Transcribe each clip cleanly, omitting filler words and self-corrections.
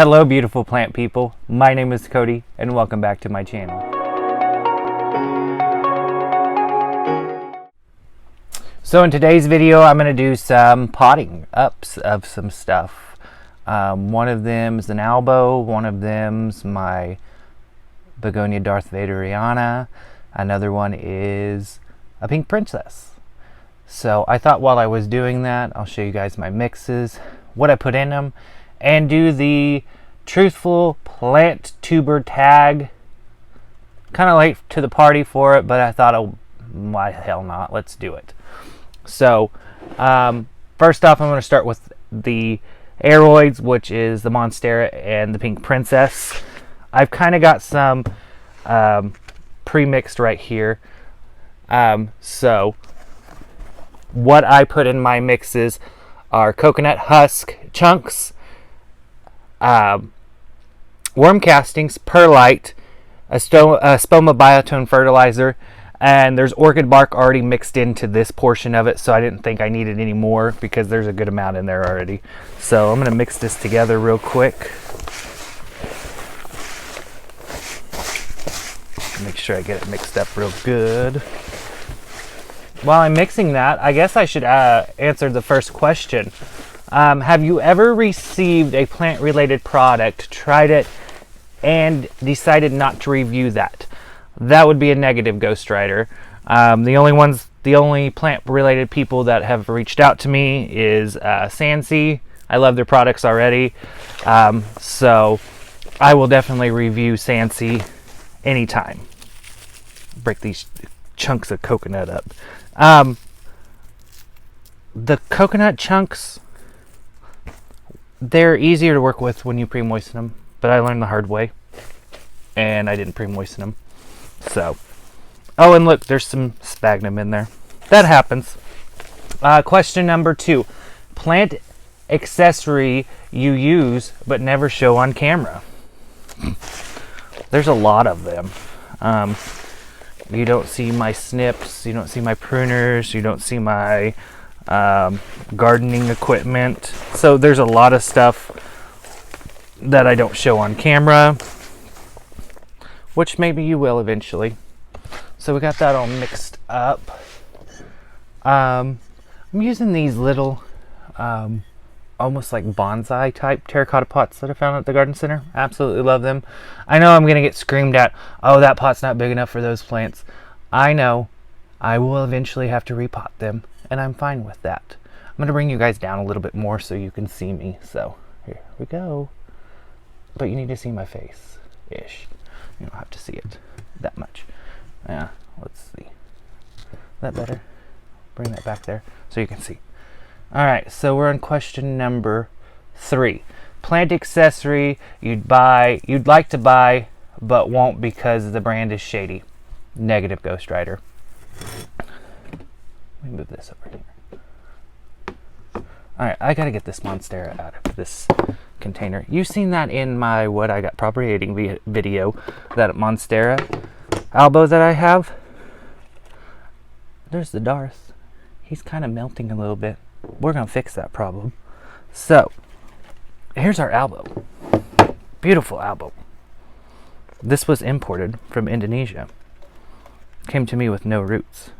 Hello beautiful plant people, my name is Cody and welcome back to my channel. So in today's video I'm going to do some potting ups of some stuff. One of them is an Albo, one of them's my Begonia Darthvaderiana, another one is a pink princess. So I thought while I was doing that I'll show you guys my mixes, what I put in them, and do the Truthful Planttuber tag. Kind of late to the party for it, but I thought, oh, why the hell not? Let's do it. So, first off, I'm going to start with the aeroids, which is the Monstera and the pink princess. I've kind of got some pre-mixed right here. So, what I put in my mixes are coconut husk chunks, worm castings, perlite, a spoma biotone fertilizer, and there's Orchid Dark already mixed into this portion of it, so I didn't think I needed any more because there's a good amount in there already. So I'm going to mix this together real quick. Make sure I get it mixed up real good. While I'm mixing that, I guess I should answer the first question. Have you ever received a plant-related product, tried it, and decided not to review that? That would be a negative ghostwriter. The only plant-related people that have reached out to me is Sansi. I love their products already, so I will definitely review Sansi anytime. Break these chunks of coconut up. The coconut chunks, they're easier to work with when you pre-moisten them, but I learned the hard way, and I didn't pre-moisten them. So, oh, and look, there's some sphagnum in there. That happens. Question number 2. Plant accessory you use but never show on camera. There's a lot of them. You don't see my snips, you don't see my pruners, you don't see my gardening equipment. So there's a lot of stuff that I don't show on camera, which maybe you will eventually. So we got that all mixed up. I'm using these little almost like bonsai type terracotta pots that I found at the garden center. Absolutely love them. I know I'm gonna get screamed at, oh, that pot's not big enough for those plants. I know. I will eventually have to repot them, and I'm fine with that. I'm gonna bring you guys down a little bit more so you can see me. So here we go. But you need to see my face ish. You don't have to see it that much. Yeah, let's see. Is that better? Bring that back there so you can see. Alright, so we're on question number 3. Plant accessory you'd like to buy, but won't because the brand is shady. Negative ghostwriter. Let me move this over here. Alright, I gotta get this Monstera out of this container. You've seen that in my What I Got Propagating video, that Monstera Albo that I have. There's the Darth. He's kind of melting a little bit. We're going to fix that problem. So, here's our Albo. Beautiful Albo. This was imported from Indonesia. Came to me with no roots.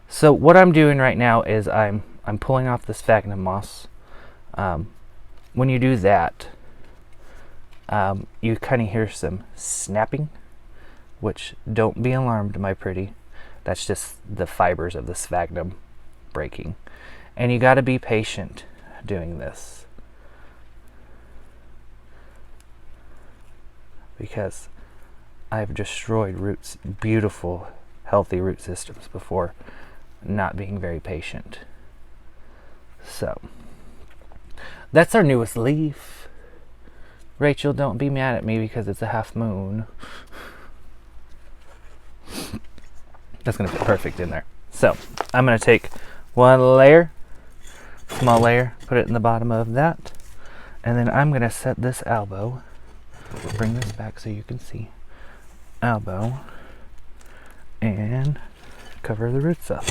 So, what I'm doing right now is I'm pulling off the sphagnum moss. When you do that, you kind of hear some snapping, which don't be alarmed, my pretty. That's just the fibers of the sphagnum breaking. And you got to be patient doing this, because I've destroyed roots, beautiful, healthy root systems before, not being very patient. So, that's our newest leaf. Rachel, don't be mad at me because it's a half moon. That's going to fit perfect in there. So, I'm going to take one layer, small layer, put it in the bottom of that, and then I'm going to set this Albo, bring this back so you can see, Albo, and cover the roots up.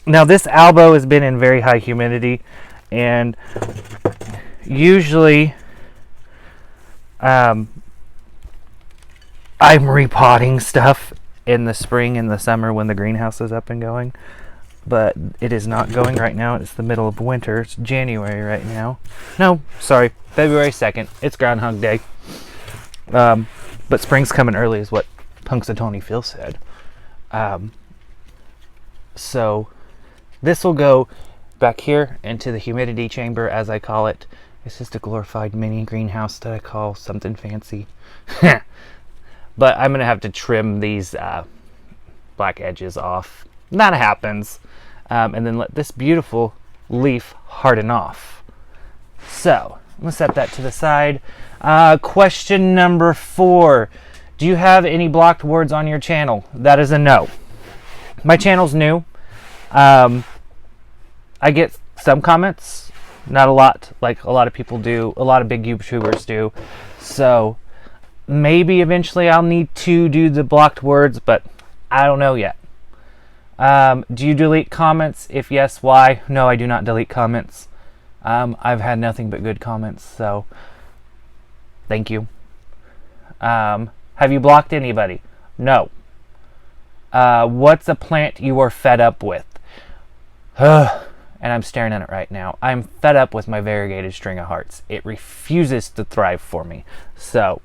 Now this Albo has been in very high humidity, and usually I'm repotting stuff in the spring and the summer when the greenhouse is up and going, but it is not going right now. It's the middle of winter. It's January right now. No, sorry, February 2nd. It's Groundhog Day. But spring's coming early is what Punxsutawney Phil said. So this will go back here into the humidity chamber, as I call it. It's just a glorified mini greenhouse that I call something fancy. But I'm going to have to trim these black edges off. That happens. And then let this beautiful leaf harden off. So, I'm going to set that to the side. Question number 4. Do you have any blocked words on your channel? That is a no. My channel's new. I get some comments. Not a lot, like a lot of people do. A lot of big YouTubers do. So, maybe eventually I'll need to do the blocked words, but I don't know yet. Do you delete comments? If yes, why? No, I do not delete comments. I've had nothing but good comments, so thank you. Have you blocked anybody? No. What's a plant you are fed up with? And I'm staring at it right now. I'm fed up with my variegated string of hearts. It refuses to thrive for me. So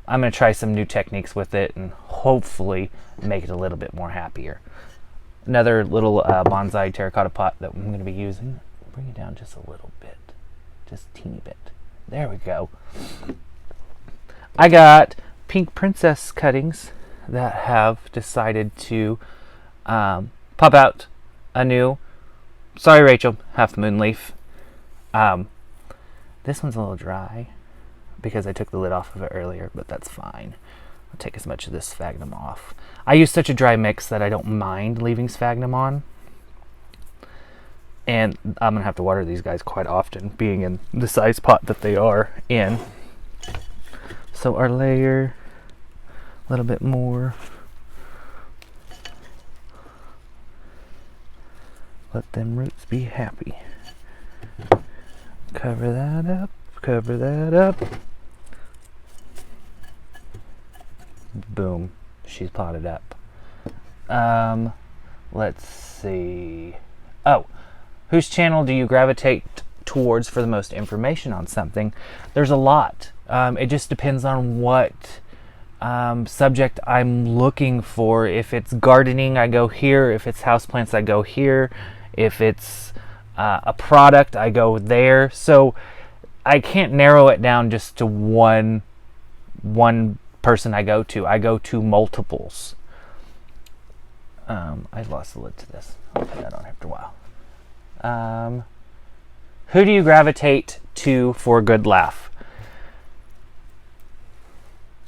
I'm going to try some new techniques with it and hopefully make it a little bit more happier. Another little bonsai terracotta pot that I'm going to be using. Bring it down just a little bit. Just a teeny bit. There we go. I got pink princess cuttings that have decided to pop out anew. Sorry, Rachel, half moon leaf. This one's a little dry because I took the lid off of it earlier, but that's fine. I'll take as much of this sphagnum off. I use such a dry mix that I don't mind leaving sphagnum on. And I'm going to have to water these guys quite often, being in the size pot that they are in. So our layer, a little bit more. Let them roots be happy. Cover that up, cover that up. Boom, she's potted up. Let's see. Oh, whose channel do you gravitate towards for the most information on something? There's a lot. It just depends on what subject I'm looking for. If it's gardening, I go here. If it's houseplants, I go here. If it's a product, I go there. So I can't narrow it down just to one person I go to. I go to multiples. I lost the lid to this. I'll put that on after a while. Who do you gravitate to for a good laugh?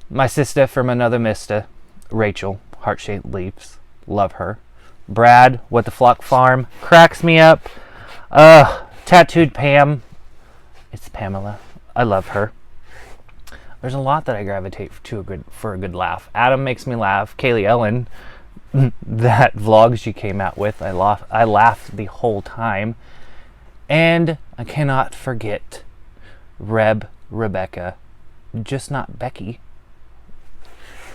My sister from another mister, Rachel, heart-shaped leaves. Love her. Brad, What the Flock Farm, cracks me up. Tattooed Pam. It's Pamela. I love her. There's a lot that I gravitate to for a good laugh. Adam makes me laugh. Kaylee Ellen, that vlog she came out with, I laughed the whole time. And I cannot forget Rebecca, just not Becky.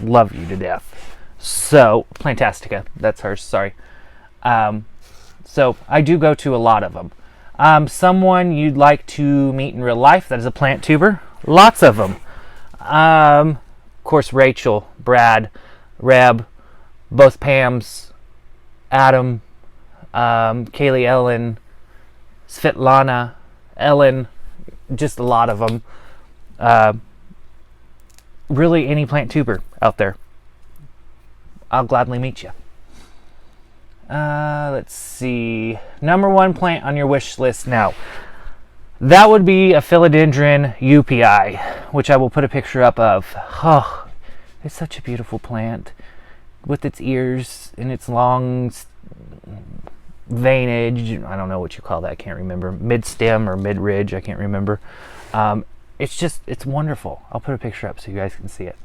Love you to death. So, Plantastica, that's hers, sorry. So, I do go to a lot of them. Someone you'd like to meet in real life that is a plant tuber? Lots of them. Of course, Rachel, Brad, Reb, both Pams, Adam, Kaylee Ellen, Svetlana, Ellen, just a lot of them. Really, any plant tuber out there. I'll gladly meet you. Let's see. Number 1 plant on your wish list now. That would be a philodendron UPI, which I will put a picture up of. Oh, it's such a beautiful plant with its ears and its long veinage. I don't know what you call that. I can't remember. Mid-stem or mid-ridge. I can't remember. It's wonderful. I'll put a picture up so you guys can see it.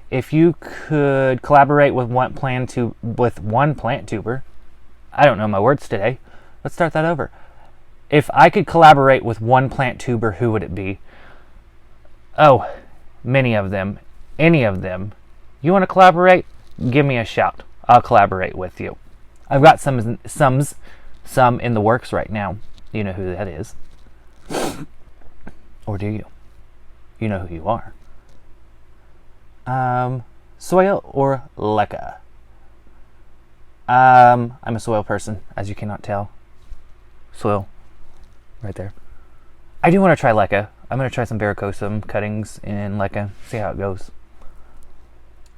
If you could collaborate with one plant tuber, I don't know my words today. Let's start that over. If I could collaborate with one plant tuber, who would it be? Oh, many of them. Any of them. You want to collaborate? Give me a shout. I'll collaborate with you. I've got some in the works right now. You know who that is. Or do you? You know who you are. Soil or leca? I'm a soil person, as you cannot tell. Soil. Right there. I do want to try leca. I'm going to try some varicosum cuttings in leca. See how it goes.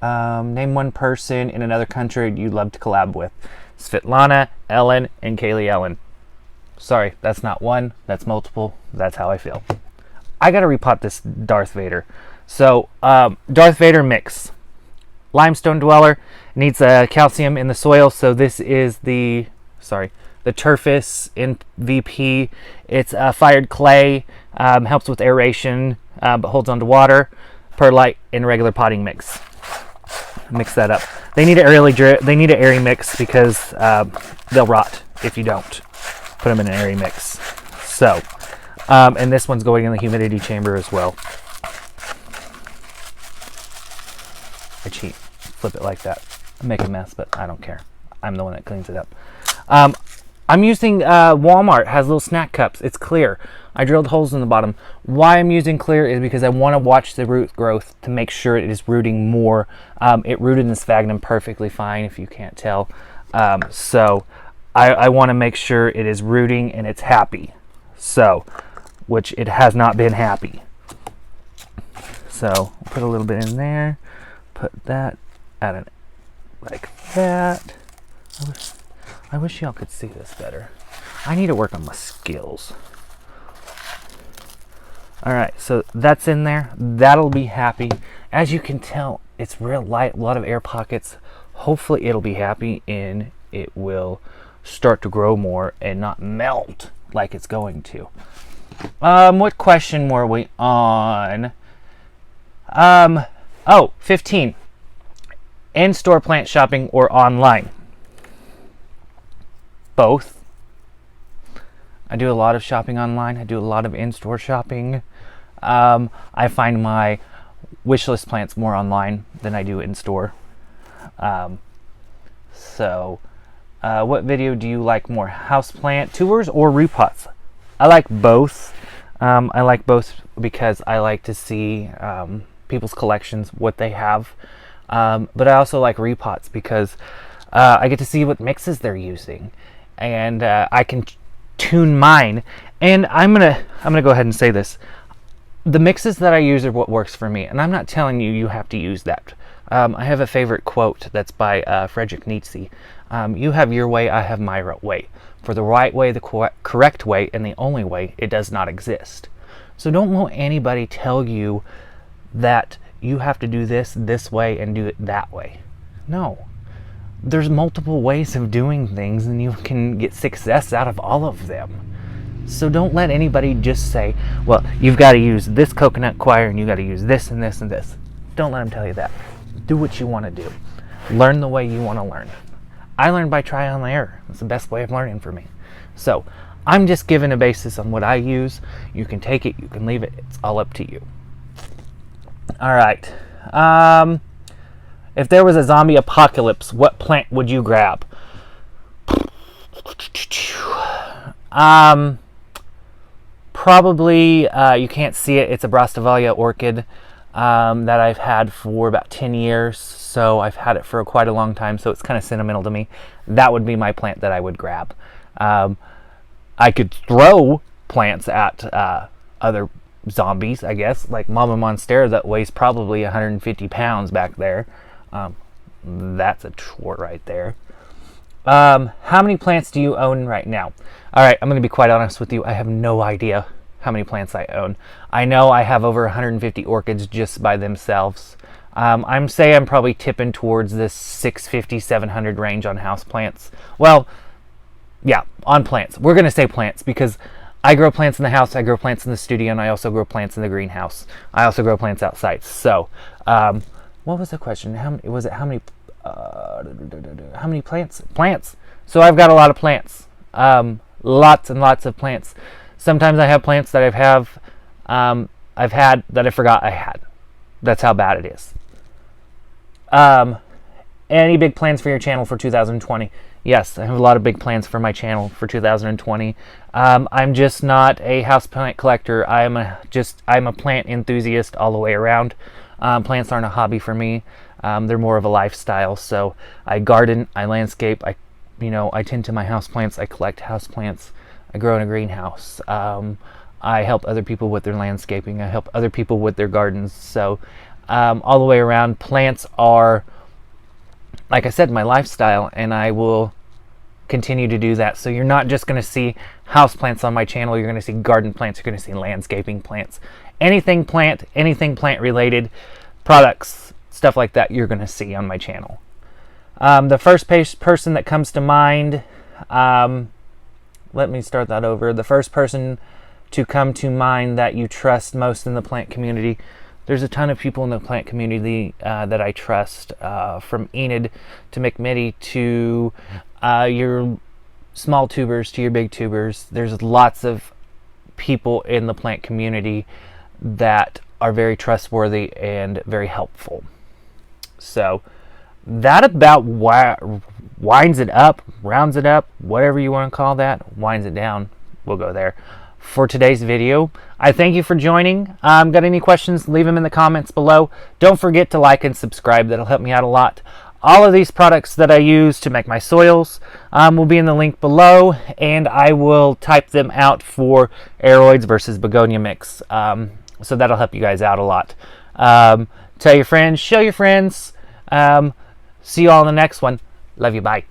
Name one person in another country you'd love to collab with. Svetlana, Ellen, and Kaylee Ellen. Sorry, that's not one. That's multiple. That's how I feel. I got to repot this Darth Vader. So, Darth Vader mix. Limestone dweller. Needs calcium in the soil. So this is the Turface MVP. It's fired clay. Helps with aeration, but holds onto water. Perlite and regular potting mix. Mix that up. They need an airy mix because they'll rot if you don't put them in an airy mix. So, and this one's going in the humidity chamber as well. I cheat. Flip it like that. I make a mess, but I don't care. I'm the one that cleans it up. I'm using Walmart. Has little snack cups. It's clear. I drilled holes in the bottom. Why I'm using clear is because I want to watch the root growth to make sure it is rooting more. It rooted in sphagnum perfectly fine, if you can't tell. So I want to make sure it is rooting and it's happy. So, which it has not been happy. So put a little bit in there. Put that at it like that. I wish y'all could see this better. I need to work on my skills. Alright, so that's in there. That'll be happy. As you can tell, it's real light, a lot of air pockets. Hopefully it'll be happy and it will start to grow more and not melt like it's going to. What question were we on? 15. In-store plant shopping or online? Both. I do a lot of shopping online. I do a lot of in-store shopping. I find my wish list plants more online than I do in-store. What video do you like more? Houseplant tours or repots? I like both. I like both because I like to see people's collections, what they have. But I also like repots because I get to see what mixes they're using. And I can tune mine. And I'm gonna go ahead and say this: the mixes that I use are what works for me, and I'm not telling you have to use that. I have a favorite quote that's by Friedrich Nietzsche. You have your way, I have my way. For the right way, the correct way, and the only way, it does not exist. So don't let anybody tell you that you have to do this way and do it that way. No. There's multiple ways of doing things and you can get success out of all of them. So don't let anybody just say, well, you've got to use this coconut coir and you got to use this and this and this. Don't let them tell you that. Do what you want to do. Learn the way you want to learn. I learn by trial and error. It's the best way of learning for me. So I'm just giving a basis on what I use. You can take it, you can leave it. It's all up to you. All right. If there was a zombie apocalypse, what plant would you grab? Probably, you can't see it. It's a Brassivalia orchid that I've had for about 10 years. So I've had it for quite a long time. So it's kind of sentimental to me. That would be my plant that I would grab. I could throw plants at other zombies, I guess, like Mama Monstera that weighs probably 150 pounds back there. That's a chore right there. How many plants do you own right now? All right, I'm going to be quite honest with you. I have no idea how many plants I own. I know I have over 150 orchids just by themselves. I'm probably tipping towards this 650, 700 range on house plants. Well, yeah, on plants. We're going to say plants because I grow plants in the house, I grow plants in the studio, and I also grow plants in the greenhouse. I also grow plants outside. So, what was the question? How many plants? Plants. So I've got a lot of plants. lots and lots of plants. Sometimes I have plants that I've had that I forgot I had. That's how bad it is. Any big plans for your channel for 2020? Yes, I have a lot of big plans for my channel for 2020. I'm just not a houseplant collector. I'm a plant enthusiast all the way around. Plants aren't a hobby for me. They're more of a lifestyle. So I garden, I landscape, I tend to my houseplants, I collect houseplants, I grow in a greenhouse. I help other people with their landscaping. I help other people with their gardens. So all the way around, plants are, like I said, my lifestyle, and I will continue to do that. So you're not just going to see house plants on my channel. You're going to see garden plants. You're going to see landscaping plants. Anything plant related products, stuff like that, you're going to see on my channel. The first person that comes to mind, let me start that over. The first person to come to mind that you trust most in the plant community. There's a ton of people in the plant community that I trust, from Enid to McMitty to your small tubers to your big tubers. There's lots of people in the plant community that are very trustworthy and very helpful. So that about winds it up, rounds it up, whatever you want to call that, winds it down. We'll go there for today's video. I thank you for joining. Got any questions, leave them in the comments below. Don't forget to like and subscribe. That'll help me out a lot. All of these products that I use to make my soils will be in the link below, and I will type them out for aeroids versus begonia mix. So that'll help you guys out a lot. Tell your friends, show your friends. See you all in the next one. Love you, bye.